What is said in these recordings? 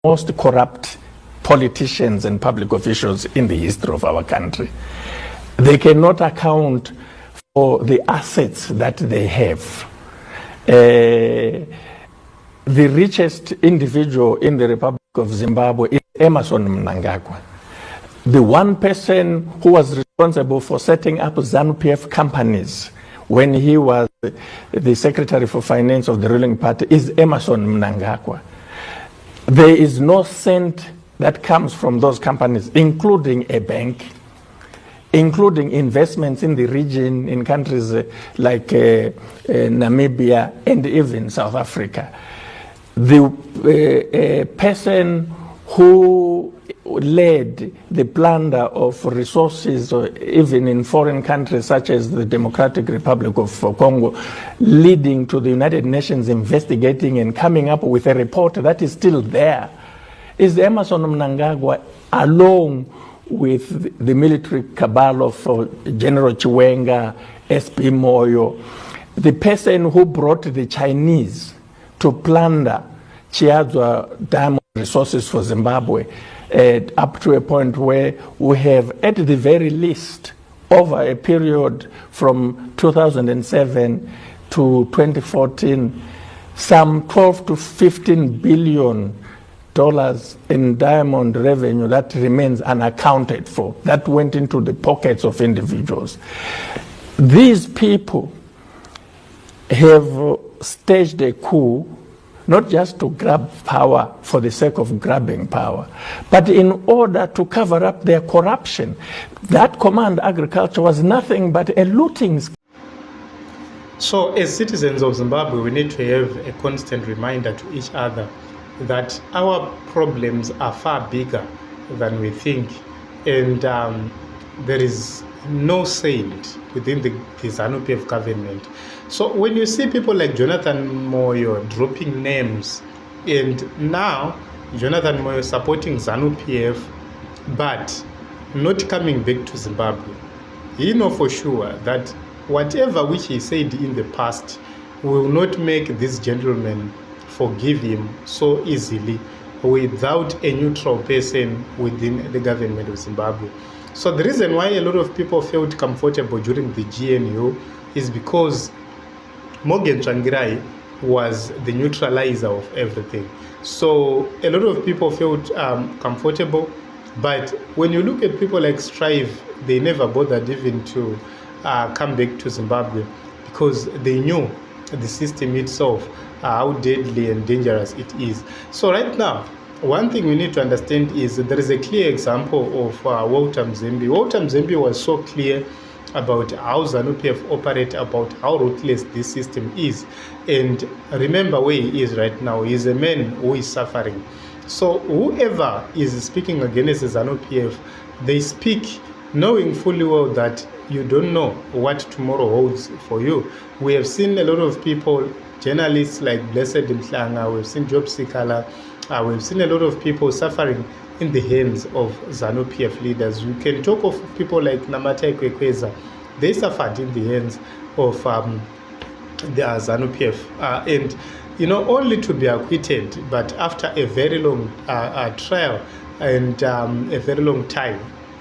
most corrupt politicians and public officials in the history of our country. They cannot account for the assets that they have. The richest individual in the Republic of Zimbabwe is Emmerson Mnangagwa, the one person who was responsible for setting up ZANU-PF companies when he was the Secretary for Finance of the ruling party is Emmerson Mnangagwa. There is no cent that comes from those companies, including a bank, including investments in the region, in countries like Namibia and even South Africa. The person who led the plunder of resources, even in foreign countries such as the Democratic Republic of Congo, leading to the United Nations investigating and coming up with a report that is still there, is Emmerson Mnangagwa, along with the military cabal of General Chiwenga, SP Moyo, the person who brought the Chinese to plunder Chiadzwa diamond resources for Zimbabwe, up to a point where we have, at the very least, over a period from 2007 to 2014, some 12 to 15 billion dollars in diamond revenue that remains unaccounted for, that went into the pockets of individuals. These people have staged a coup, not just to grab power for the sake of grabbing power, but in order to cover up their corruption. That command agriculture was nothing but a looting scheme. So as citizens of Zimbabwe, we need to have a constant reminder to each other that our problems are far bigger than we think, and there is no saint within the ZANU-PF government. So when you see people like Jonathan Moyo dropping names, and now Jonathan Moyo supporting ZANU-PF but not coming back to Zimbabwe, you know for sure that whatever which he said in the past will not make this gentleman forgive him so easily without a neutral person within the government of Zimbabwe. So the reason why a lot of people felt comfortable during the GNU is because Morgan Tsvangirai was the neutralizer of everything. So a lot of people felt comfortable, but when you look at people like Strive, they never bothered even to come back to Zimbabwe because they knew the system itself, how deadly and dangerous it is. So right now, one thing we need to understand is that there is a clear example of Walter Mzembe. Walter Mzembe was so clear about how ZANU-PF operate, about how ruthless this system is. And remember where he is right now. He is a man who is suffering. So whoever is speaking against the ZANU-PF, they speak knowing fully well that you don't know what tomorrow holds for you. We have seen a lot of people, journalists like Blessed Mhlanga, we've seen Job Sikala, we've seen a lot of people suffering in the hands of ZANU-PF leaders. You can talk of people like Namatai Kwekweza. They suffered in the hands of the ZANU-PF. And, you know, only to be acquitted, but after a very long trial and a very long time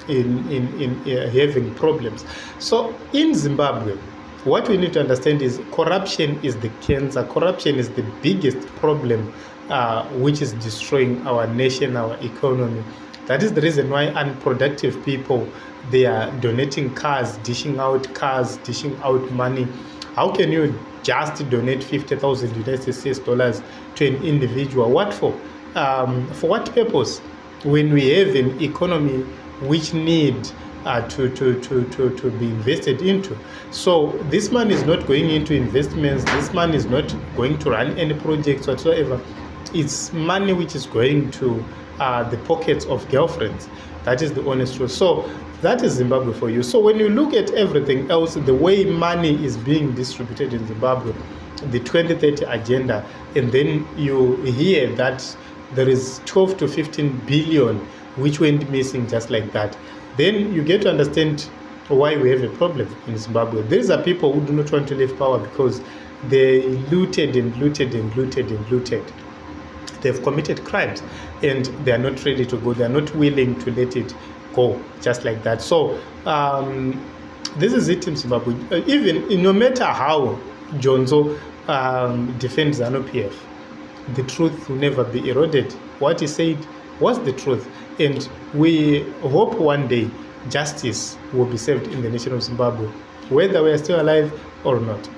in having problems. So in Zimbabwe, what we need to understand is corruption is the cancer. Corruption is the biggest problem which is destroying our nation, our economy. That is the reason why unproductive people, they are donating cars, dishing out money. How can you just donate 50,000 United States dollars to an individual? What for? For what purpose? When we have an economy which need to be invested into. So this man is not going into investments. This man is not going to run any projects whatsoever. It's money which is going to the pockets of girlfriends. That is the honest truth. So that is Zimbabwe for you. So when you look at everything else, the way money is being distributed in Zimbabwe, the 2030 agenda, and then you hear that there is 12 to 15 billion which went missing just like that, then you get to understand why we have a problem in Zimbabwe. These are people who do not want to leave power because they looted and looted and looted and looted. they've committed crimes and they are not ready to go. They are not willing to let it go just like that. So this is it in Zimbabwe. Even no matter how Jonzo defends ZANU-PF, the truth will never be eroded. What he said was the truth. And we hope one day justice will be served in the nation of Zimbabwe, whether we are still alive or not.